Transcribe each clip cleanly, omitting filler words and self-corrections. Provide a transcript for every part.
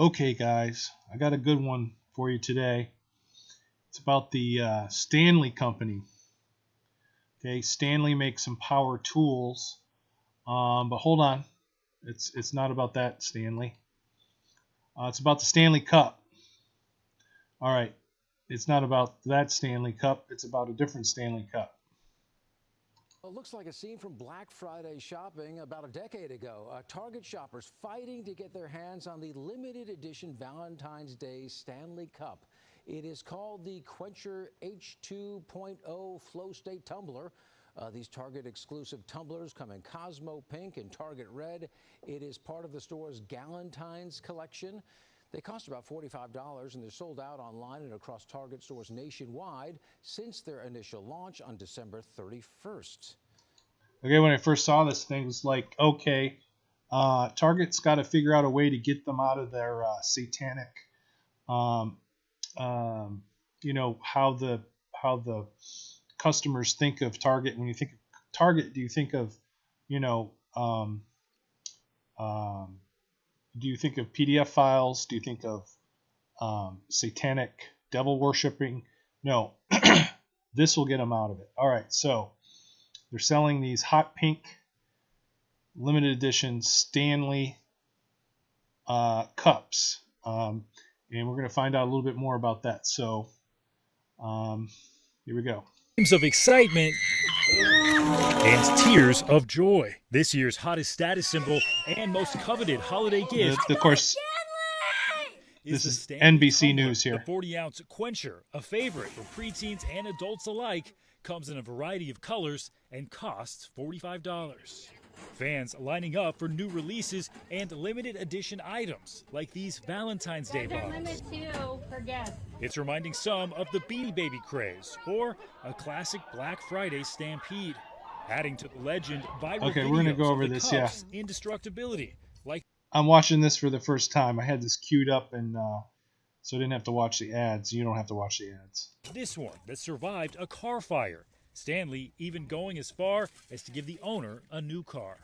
Okay, guys, I got a good one for you today. It's about the Stanley Company. Okay, Stanley makes some power tools, but hold on, it's not about that Stanley. It's about the Stanley Cup. All right, it's not about that Stanley Cup. It's about a different Stanley Cup. Well, it looks like a scene from Black Friday shopping about a decade ago. Target shoppers fighting to get their hands on the limited edition Valentine's Day Stanley Cup. It is called the Quencher H2.0 Flow State Tumbler. These Target exclusive tumblers come in Cosmo Pink and Target Red. It is part of the store's Galentine's collection. They cost about $45 and they're sold out online and across Target stores nationwide since their initial launch on December 31st. Okay, when I first saw this thing, it was like, okay, Target's got to figure out a way to get them out of their satanic, um, how the customers think of Target. When you think of Target, do you think of, you know, do you think of PDF files? Do you think of satanic devil worshipping? No, this will get them out of it. All right, so they're selling these hot pink limited edition Stanley cups, and we're going to find out a little bit more about that. So here we go. Of excitement and tears of joy. This year's hottest status symbol and most coveted holiday gift, Of course, this is NBC News here. The 40-ounce Quencher, a favorite for preteens and adults alike, comes in a variety of colors and costs $45. Fans lining up for new releases and limited edition items like these Valentine's Day bottles. It's reminding some of the Beanie Baby craze or a classic Black Friday stampede. Adding to the legend, viral okay, we're gonna go over this. Yeah, indestructibility. Like I'm watching this for the first time. I had this queued up, and so I didn't have to watch the ads. You don't have to watch the ads. This one that survived a car fire. Stanley even going as far as to give the owner a new car.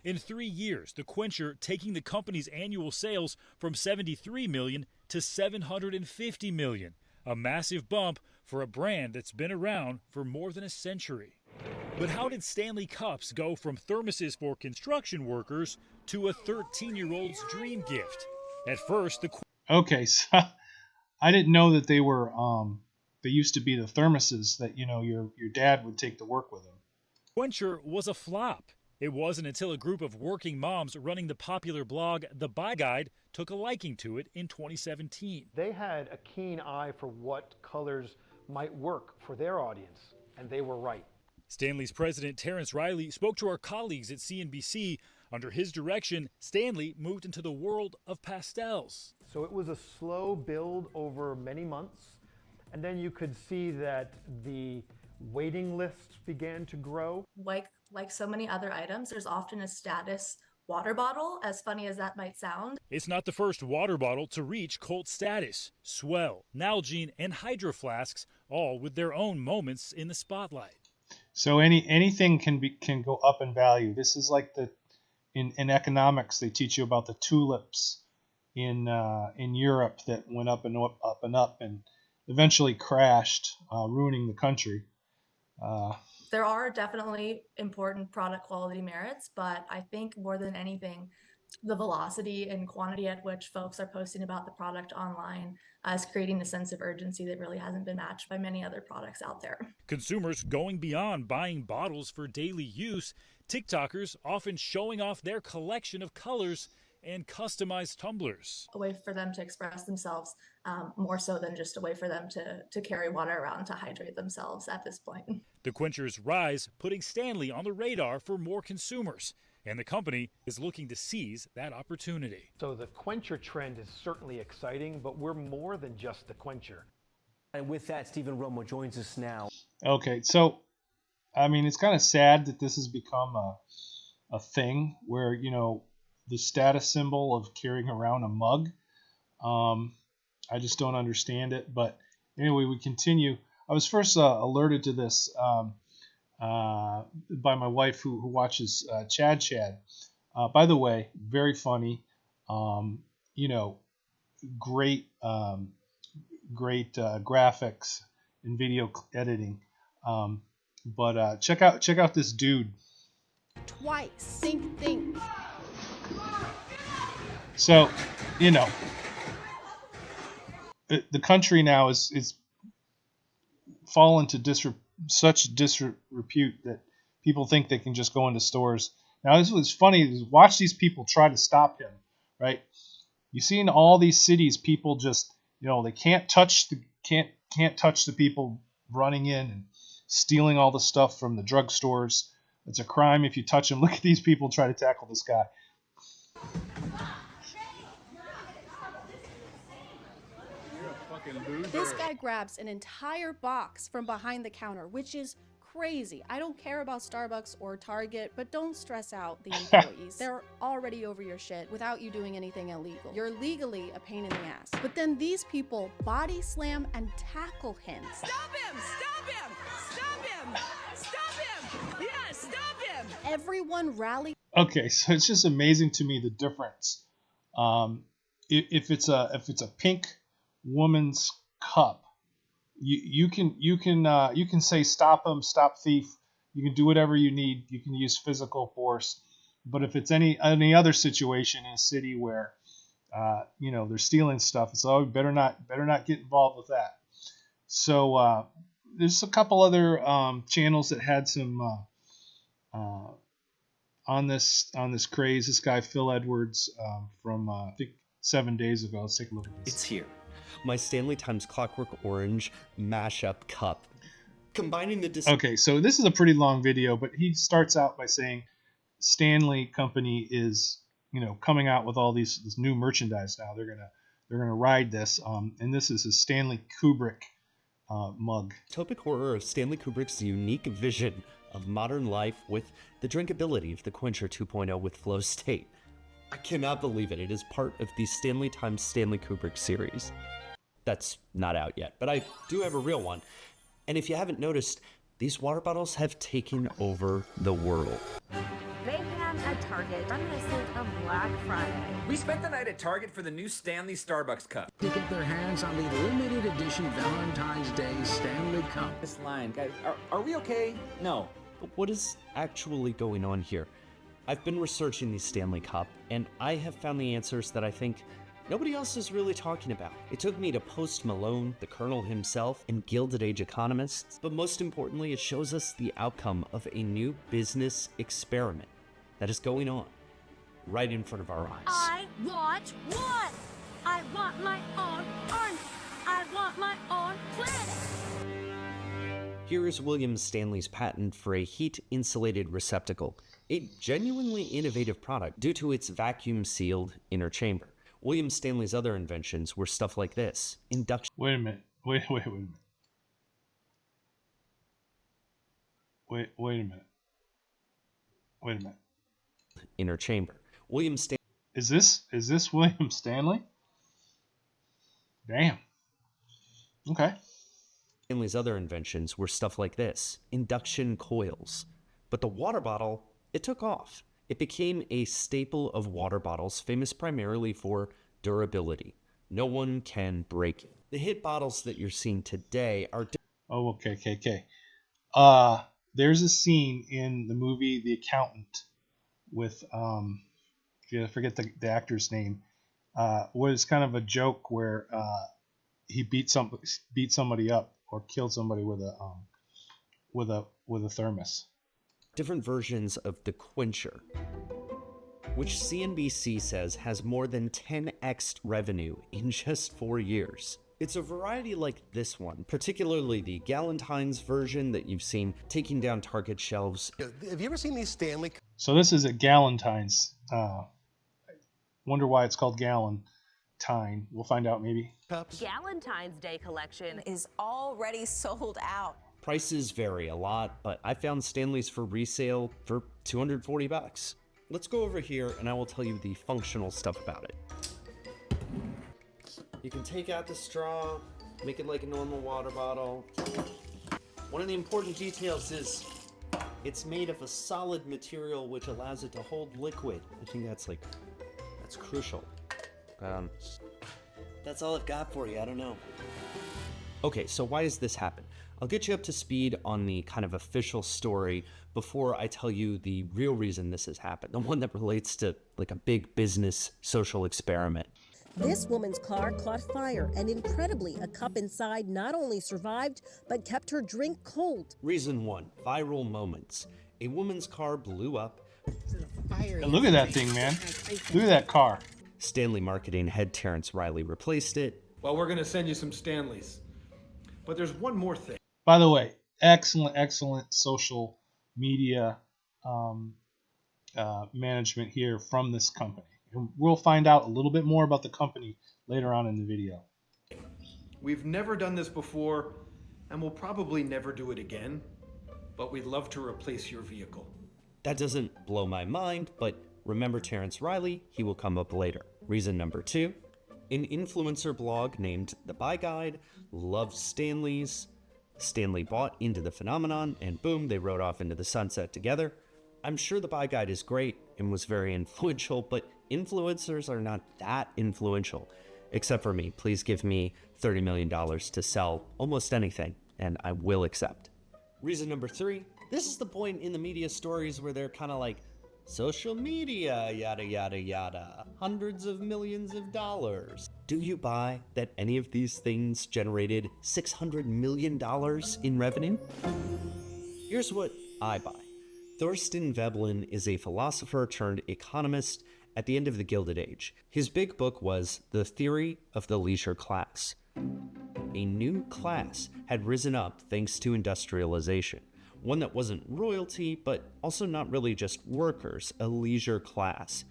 In 3 years, the Quencher taking the company's annual sales from $73 million to $750 million, a massive bump for a brand that's been around for more than a century. But how did Stanley Cups go from thermoses for construction workers to a 13-year-old's dream gift? At first, okay, so I didn't know that they were they used to be the thermoses that your dad would take to work with him. Quencher was a flop. It wasn't until a group of working moms running the popular blog The Buy Guide took a liking to it in 2017. They had a keen eye for what colors might work for their audience, and they were right. Stanley's president Terrence Riley spoke to our colleagues at CNBC. Under his direction, Stanley moved into the world of pastels. So it was a slow build over many months, and then you could see that the waiting list began to grow. Like so many other items, there's often a status water bottle, as funny as that might sound. It's not the first water bottle to reach cult status. Swell, Nalgene, and Hydro Flasks, all with their own moments in the spotlight. So anything can go up in value. This is like in economics they teach you about the tulips in Europe that went up and up and up and eventually crashed, ruining the country. There are definitely important product quality merits, but I think more than anything, the velocity and quantity at which folks are posting about the product online is creating a sense of urgency that really hasn't been matched by many other products out there. Consumers going beyond buying bottles for daily use, TikTokers often showing off their collection of colors and customized tumblers. A way for them to express themselves, more so than just a way for them to carry water around to hydrate themselves at this point. The Quencher's rise putting Stanley on the radar for more consumers, and the company is looking to seize that opportunity. So the Quencher trend is certainly exciting, but we're more than just the Quencher. And with that, Stephen Romo joins us now. Okay, so I mean, it's kind of sad that this has become a thing where the status symbol of carrying around a mug. I just don't understand it. But anyway, we continue. I was first alerted to this by my wife who watches Chad. By the way, very funny. great great graphics and video editing. But check out this dude. Twice. Think. So, you know, the country now is fallen to such disrepute that people think they can just go into stores. Now, this was funny. Is watch these people try to stop him. Right? You see in all these cities, people just, they can't touch the people running in and stealing all the stuff from the drugstores. It's a crime if you touch them. Look at these people try to tackle this guy. This guy grabs an entire box from behind the counter, which is crazy. I don't care about Starbucks or Target, but don't stress out the employees. They're already over your shit without you doing anything illegal. You're legally a pain in the ass. But then these people body slam and tackle him. Stop him! Stop him! Stop him! Stop him! Yeah, stop him! Everyone rally. Okay, so it's just amazing to me the difference. If it's a pink woman's cup, you can say stop him, stop thief. You can do whatever you need. You can use physical force. But if it's any other situation in a city where they're stealing stuff, it's better not get involved with that. So there's a couple other channels that had some on this craze. This guy Phil Edwards from I think 7 days ago. Let's take a look at this. It's here. My Stanley Times Clockwork Orange mashup cup. Combining the Okay, so this is a pretty long video, but he starts out by saying Stanley Company is, coming out with all this new merchandise now. They're gonna ride this, and this is a Stanley Kubrick mug. Topic horror of Stanley Kubrick's unique vision of modern life with the drinkability of the Quencher 2.0 with flow state. I cannot believe it. It is part of the Stanley Times Stanley Kubrick series. That's not out yet, but I do have a real one. And if you haven't noticed, these water bottles have taken over the world. Mayhem at Target, reminiscent of Black Friday. We spent the night at Target for the new Stanley Starbucks Cup. To get their hands on the limited edition Valentine's Day Stanley Cup. This line, guys, are we okay? No. But what is actually going on here? I've been researching the Stanley Cup, and I have found the answers that I think nobody else is really talking about. It took me to Post Malone, the Colonel himself, and Gilded Age economists, but most importantly, it shows us the outcome of a new business experiment that is going on right in front of our eyes. I want what? I want my own army. I want my own planet. Here is William Stanley's patent for a heat-insulated receptacle, a genuinely innovative product due to its vacuum-sealed inner chamber. William Stanley's other inventions were stuff like this. Induction. Wait a minute. Wait a minute. Wait a minute. Wait a minute. Inner chamber. William Stanley. Is this William Stanley? Damn. Okay. Stanley's other inventions were stuff like this. Induction coils. But the water bottle, it took off. It became a staple of water bottles, famous primarily for durability. No one can break it. The hit bottles that you're seeing today are... Oh, okay. There's a scene in the movie The Accountant with, I forget the actor's name, was kind of a joke where he beat somebody up or killed somebody with a thermos. Different versions of the Quencher, which CNBC says has more than 10x revenue in just 4 years. It's a variety like this one, particularly the Galentine's version that you've seen taking down Target shelves. Have you ever seen these Stanley? So this is a Galentine's. Wonder why it's called Galentine. We'll find out maybe. Galentine's Day collection is already sold out. Prices vary a lot, but I found Stanley's for resale for $240. Let's go over here and I will tell you the functional stuff about it. You can take out the straw, make it like a normal water bottle. One of the important details is it's made of a solid material which allows it to hold liquid. I think that's crucial. That's all I've got for you. I don't know. Okay, so why has this happened? I'll get you up to speed on the kind of official story before I tell you the real reason this has happened, the one that relates to like a big business social experiment. This woman's car caught fire, and incredibly, a cup inside not only survived, but kept her drink cold. Reason 1, viral moments. A woman's car blew up. Hey, look at that thing, man. Look at that car. Stanley marketing head Terrence Riley replaced it. Well, we're going to send you some Stanleys. But there's one more thing. By the way, excellent social media management here from this company. And we'll find out a little bit more about the company later on in the video. We've never done this before, and we'll probably never do it again, but we'd love to replace your vehicle. That doesn't blow my mind, but remember Terrence Riley, he will come up later. Reason number 2, an influencer blog named The Buy Guide loves Stanleys. Stanley bought into the phenomenon, and boom, they rode off into the sunset together. I'm sure The Buy Guide is great and was very influential, but influencers are not that influential. Except for me. Please give me $30 million to sell almost anything, and I will accept. Reason number 3, this is the point in the media stories where they're kind of like, social media, yada, yada, yada, hundreds of millions of dollars. Do you buy that any of these things generated $600 million in revenue? Here's what I buy. Thorstein Veblen is a philosopher turned economist at the end of the Gilded Age. His big book was The Theory of the Leisure Class. A new class had risen up thanks to industrialization. One that wasn't royalty, but also not really just workers, a leisure class.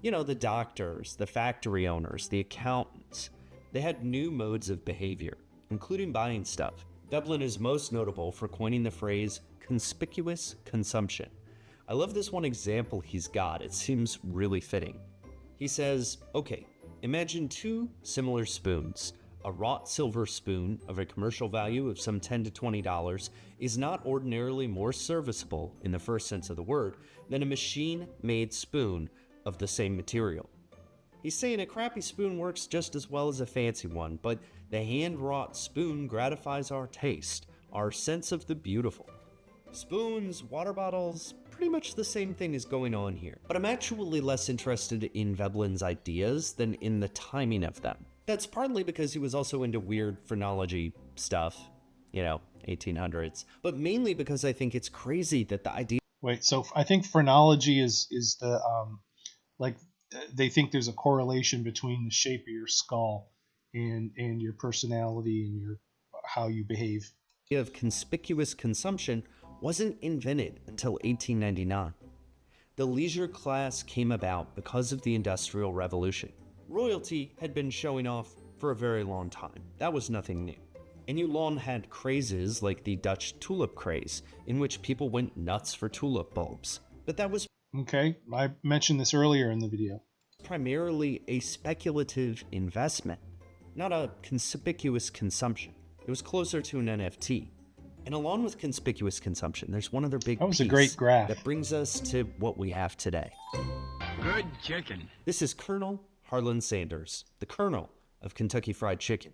You know, the doctors, the factory owners, the accountants. They had new modes of behavior, including buying stuff. Veblen is most notable for coining the phrase conspicuous consumption. I love this one example he's got. It seems really fitting. He says, okay, imagine 2 similar spoons. A wrought silver spoon of a commercial value of some $10 to $20 is not ordinarily more serviceable in the first sense of the word than a machine-made spoon of the same material. He's saying a crappy spoon works just as well as a fancy one, but the hand-wrought spoon gratifies our taste, our sense of the beautiful. Spoons, water bottles, pretty much the same thing is going on here. But I'm actually less interested in Veblen's ideas than in the timing of them. That's partly because he was also into weird phrenology stuff, 1800s, but mainly because I think it's crazy that the idea... Wait, so I think phrenology is the, they think there's a correlation between the shape of your skull and your personality and how you behave. The idea of conspicuous consumption wasn't invented until 1899. The leisure class came about because of the Industrial Revolution. Royalty had been showing off for a very long time. That was nothing new. And you long had crazes like the Dutch tulip craze, in which people went nuts for tulip bulbs. But that was... Okay, I mentioned this earlier in the video. Primarily a speculative investment, not a conspicuous consumption. It was closer to an NFT. And along with conspicuous consumption, there's one other big That was a piece great graph. that brings us to what we have today. Good chicken. This is Colonel Harlan Sanders, the Colonel of Kentucky Fried Chicken.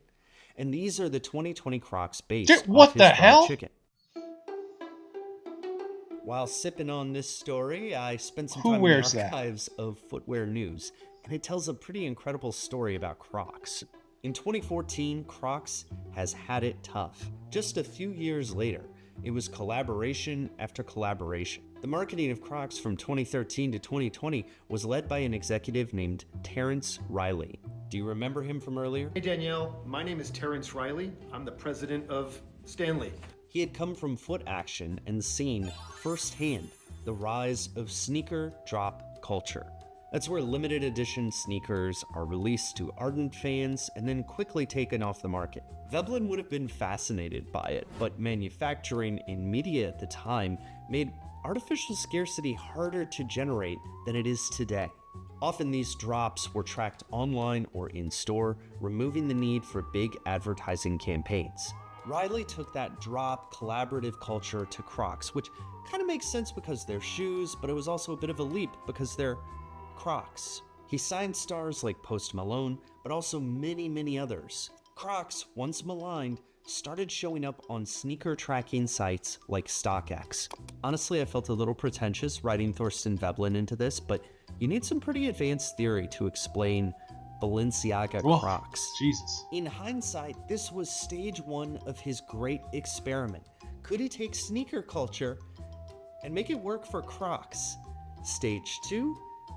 And these are the 2020 Crocs based what off his the fried hell? chicken. While sipping on this story, I spent some Who time in wears the that? archives of Footwear News, and it tells a pretty incredible story about Crocs. In 2014, Crocs has had it tough. Just a few years later, it was collaboration after collaboration. The marketing of Crocs from 2013 to 2020 was led by an executive named Terrence Riley. Do you remember him from earlier? Hey Danielle, my name is Terrence Riley. I'm the president of Stanley. He had come from Foot Action and seen firsthand the rise of sneaker drop culture. That's where limited edition sneakers are released to ardent fans and then quickly taken off the market. Veblen would have been fascinated by it, but manufacturing and media at the time made artificial scarcity harder to generate than it is today. Often these drops were tracked online or in store, removing the need for big advertising campaigns. Riley took that drop collaborative culture to Crocs, which kind of makes sense because they're shoes, but it was also a bit of a leap because they're Crocs. He signed stars like Post Malone, but also many others. Crocs, once maligned, started showing up on sneaker tracking sites like StockX. Honestly, I felt a little pretentious writing Thorsten Veblen into this, but you need some pretty advanced theory to explain Balenciaga Crocs. Jesus. In hindsight, this was stage one of his great experiment. Could he take sneaker culture and make it work for Crocs? Stage two,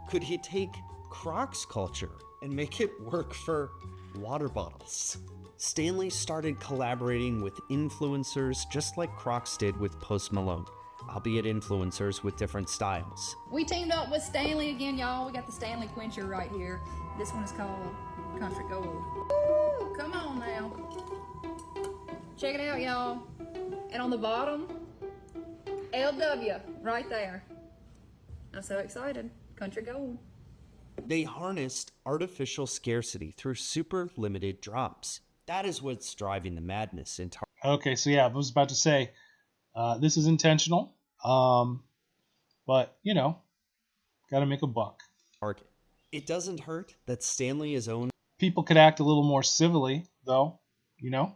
could he take Crocs culture and make it work for water bottles? Stanley started collaborating with influencers just like Crocs did with Post Malone, albeit influencers with different styles. We teamed up with Stanley again, y'all. We got the Stanley Quencher right here. This one is called Country Gold. Woo! Come on now. Check it out, y'all. And on the bottom, LW, right there. I'm so excited. Country Gold. They harnessed artificial scarcity through super limited drops. That is what's driving the madness in Target. Okay, so yeah, I was about to say, this is intentional, but, you know, got to make a buck. Target. It doesn't hurt that Stanley is owned. People could act a little more civilly, though, you know?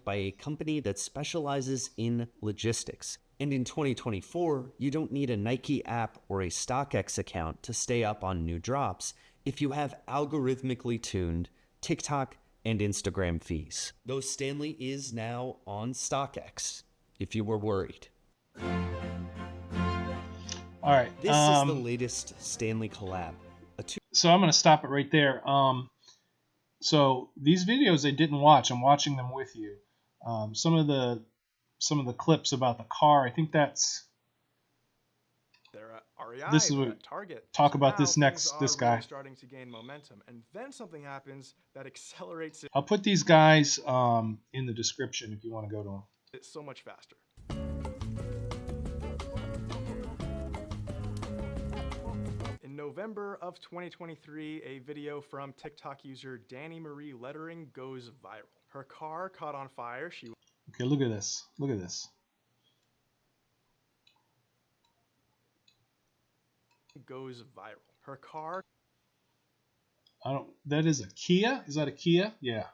By a company that specializes in logistics. And in 2024, you don't need a Nike app or a StockX account to stay up on new drops if you have algorithmically tuned TikTok and Instagram feeds. Though Stanley is now on StockX, if you were worried. All right. This is the latest Stanley collab. So I'm going to stop it right there. So these videos I didn't watch. I'm watching them with you. Some of the clips about the car. I think that's. This is what Target. Talk about this next. This guy. Really starting to gain momentum, and then something happens that accelerates it. I'll put these guys in the description if you want to go to them. It's so much faster. In November of 2023, a video from TikTok user Danny Marie Lettering goes viral. Her car caught on fire. Okay, look at this. Look at this. Goes viral. Her car. That is a Kia? Is that a Kia? Yeah.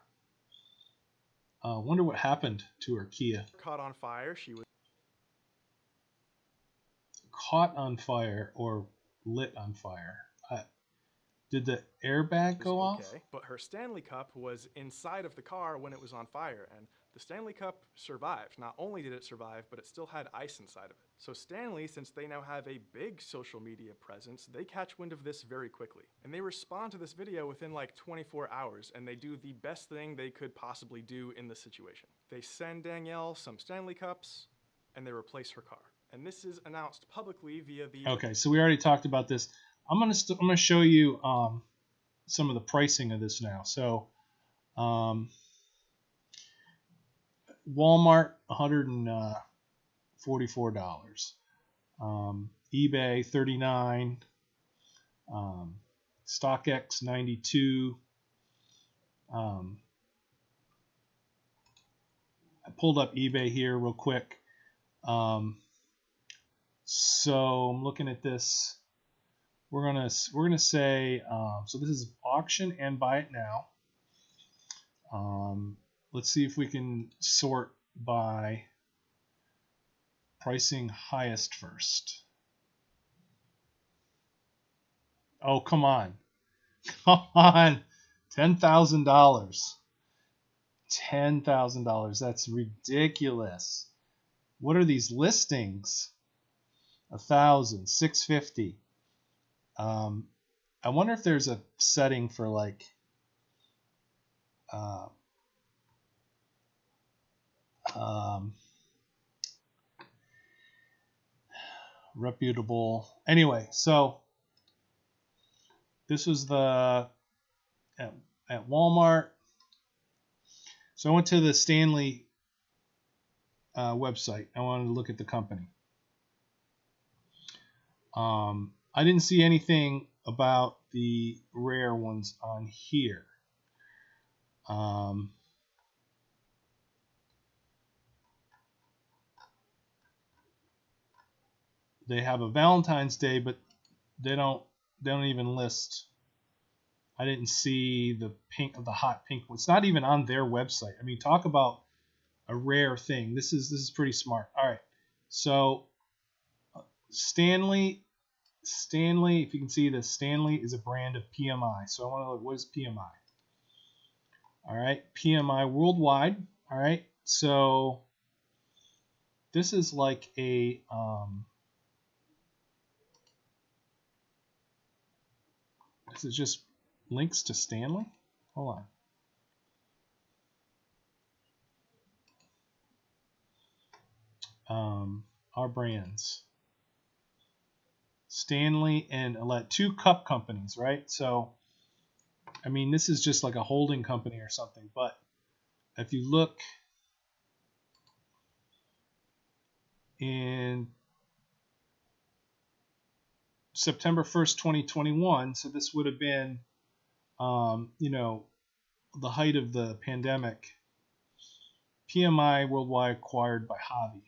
Wonder what happened to her Kia. Caught on fire. She was caught on fire or lit on fire. Did the airbag go off? But her Stanley Cup was inside of the car when it was on fire, and the Stanley Cup survived. Not only did it survive, but it still had ice inside of it. So Stanley, since they now have a big social media presence, they catch wind of this very quickly. And they respond to this video within like 24 hours, and they do the best thing they could possibly do in this situation. They send Danielle some Stanley Cups, and they replace her car. And this is announced publicly via the... Okay, so we already talked about this. I'm gonna show you some of the pricing of this now. So Walmart $144, eBay $39, StockX $92. I pulled up eBay here real quick. So I'm looking at this. We're gonna say so this is auction and buy it now. Let's see if we can sort by pricing highest first. Oh, come on. Come on. $10,000. $10,000. That's ridiculous. What are these listings? 1,000, 650. I wonder if there's a setting for like reputable. Anyway, so this was the at Walmart. So I went to the Stanley website. I wanted to look at the company. I didn't see anything about the rare ones on here. They have a Valentine's Day, but they don't even list I didn't see the hot pink one. It's not even on their website. I mean, talk about a rare thing. This is pretty smart. All right, so Stanley, if you can see this, Stanley is a brand of PMI. So I want to look, what is PMI? All right, PMI worldwide. All right, so this is like a this is just links to Stanley. Hold on. Our brands. Stanley and Alette, 2 cup companies, right? So, I mean, this is just like a holding company or something. But if you look in September 1st, 2021, so this would have been, the height of the pandemic. PMI worldwide acquired by Javi.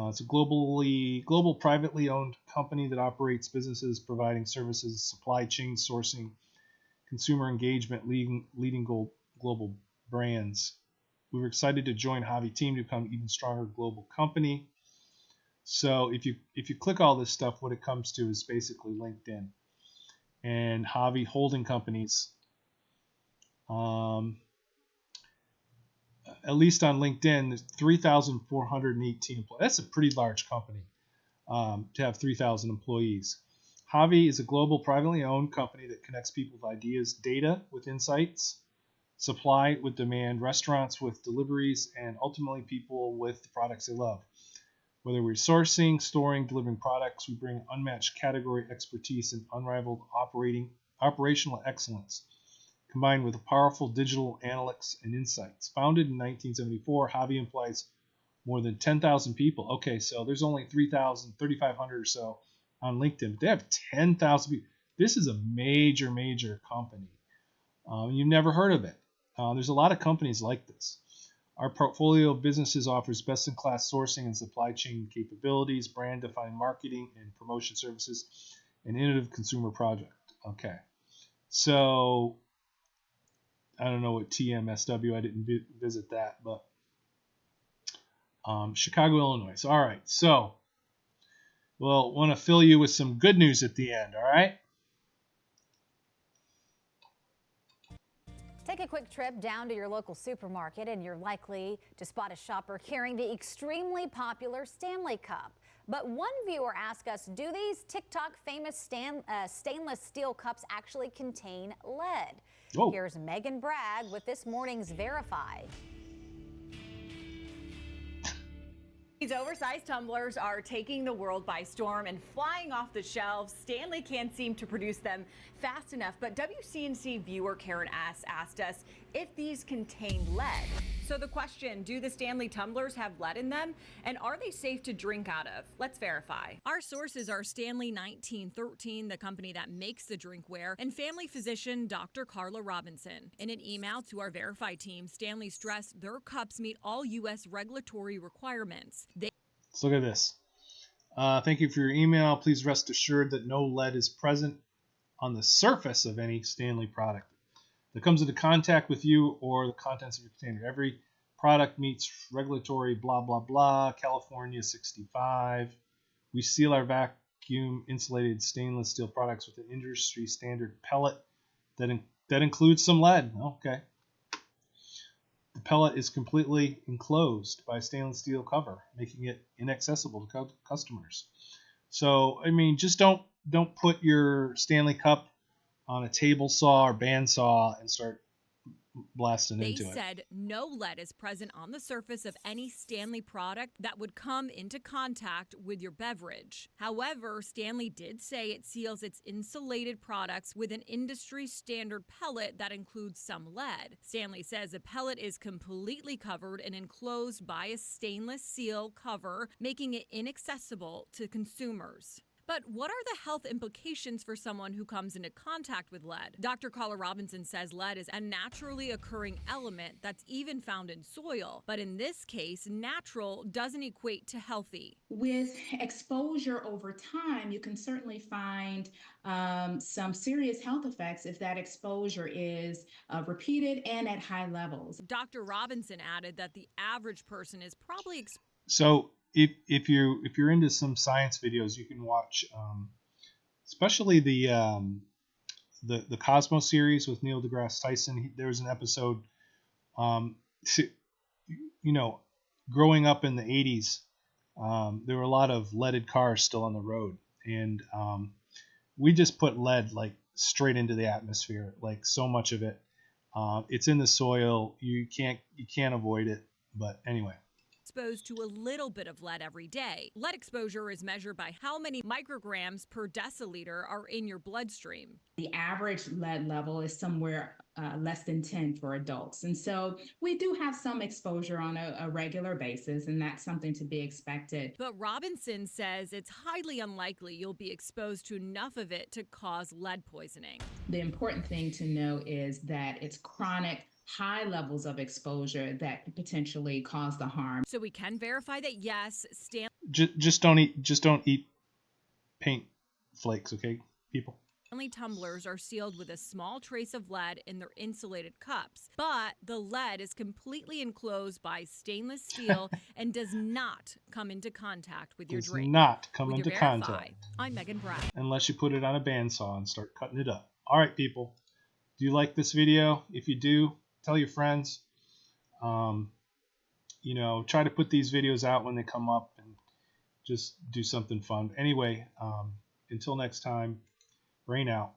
It's a global privately owned company that operates businesses providing services, supply chain sourcing, consumer engagement, leading global brands. We were excited to join Javi team to become an even stronger global company. So if you click all this stuff, what it comes to is basically LinkedIn and Javi holding companies. At least on LinkedIn, there's 3,418 employees. That's a pretty large company to have 3,000 employees. Javi is a global privately owned company that connects people with ideas, data with insights, supply with demand, restaurants with deliveries, and ultimately people with the products they love. Whether we're sourcing, storing, delivering products, we bring unmatched category expertise and unrivaled operational excellence, combined with powerful digital analytics and insights. Founded in 1974, Javi employs more than 10,000 people. Okay, so there's only 3,500 or so on LinkedIn, but they have 10,000 people. This is a major, major company. You've never heard of it. There's a lot of companies like this. Our portfolio of businesses offers best-in-class sourcing and supply chain capabilities, brand-defined marketing and promotion services, and innovative consumer product. Okay, so I don't know what TMSW. I didn't visit that, but Chicago, Illinois. All right, so we'll want to fill you with some good news at the end. All right. Take a quick trip down to your local supermarket and you're likely to spot a shopper carrying the extremely popular Stanley Cup. But one viewer asked us, do these TikTok famous stainless steel cups actually contain lead? Oh. Here's Megan Bragg with this morning's Verify. These oversized tumblers are taking the world by storm and flying off the shelves. Stanley can't seem to produce them fast enough, but WCNC viewer Karen S. asked us if these contain lead. So the question, do the Stanley tumblers have lead in them? And are they safe to drink out of? Let's verify. Our sources are Stanley 1913, the company that makes the drinkware, and family physician Dr. Carla Robinson. In an email to our Verify team, Stanley stressed their cups meet all U.S. regulatory requirements. Let's look at this. Thank you for your email. Please rest assured that no lead is present on the surface of any Stanley product that comes into contact with you or the contents of your container. Every product meets regulatory blah, blah, blah, California 65. We seal our vacuum insulated stainless steel products with an industry standard pellet that includes some lead. Okay. The pellet is completely enclosed by a stainless steel cover, making it inaccessible to customers. So, I mean, just don't put your Stanley Cup on a table saw or bandsaw and start blasting into it. They said no lead is present on the surface of any Stanley product that would come into contact with your beverage. However, Stanley did say it seals its insulated products with an industry standard pellet that includes some lead. Stanley says a pellet is completely covered and enclosed by a stainless steel cover, making it inaccessible to consumers. But what are the health implications for someone who comes into contact with lead? Dr. Carla Robinson says lead is a naturally occurring element that's even found in soil. But in this case, natural doesn't equate to healthy. With exposure over time, you can certainly find some serious health effects if that exposure is repeated and at high levels. Dr. Robinson added that the average person is probably So if you're into some science videos, you can watch, especially the Cosmos series with Neil deGrasse Tyson. There was an episode, growing up in the 80s, there were a lot of leaded cars still on the road, and we just put lead like straight into the atmosphere, like so much of it. It's in the soil. You can't avoid it. But anyway. Exposed to a little bit of lead every day. Lead exposure is measured by how many micrograms per deciliter are in your bloodstream. The average lead level is somewhere less than 10 for adults. And so we do have some exposure on a regular basis, and that's something to be expected. But Robinson says it's highly unlikely you'll be exposed to enough of it to cause lead poisoning. The important thing to know is that it's chronic high levels of exposure that could potentially cause the harm. So we can verify that yes, just don't eat paint flakes, okay, people. Stanley tumblers are sealed with a small trace of lead in their insulated cups, but the lead is completely enclosed by stainless steel and does not come into contact with your drink. Does not come With into your Verify, contact. I'm Megan Brown. Unless you put it on a bandsaw and start cutting it up. All right, people. Do you like this video? If you do, tell your friends. Try to put these videos out when they come up and just do something fun. Anyway, until next time, rain out.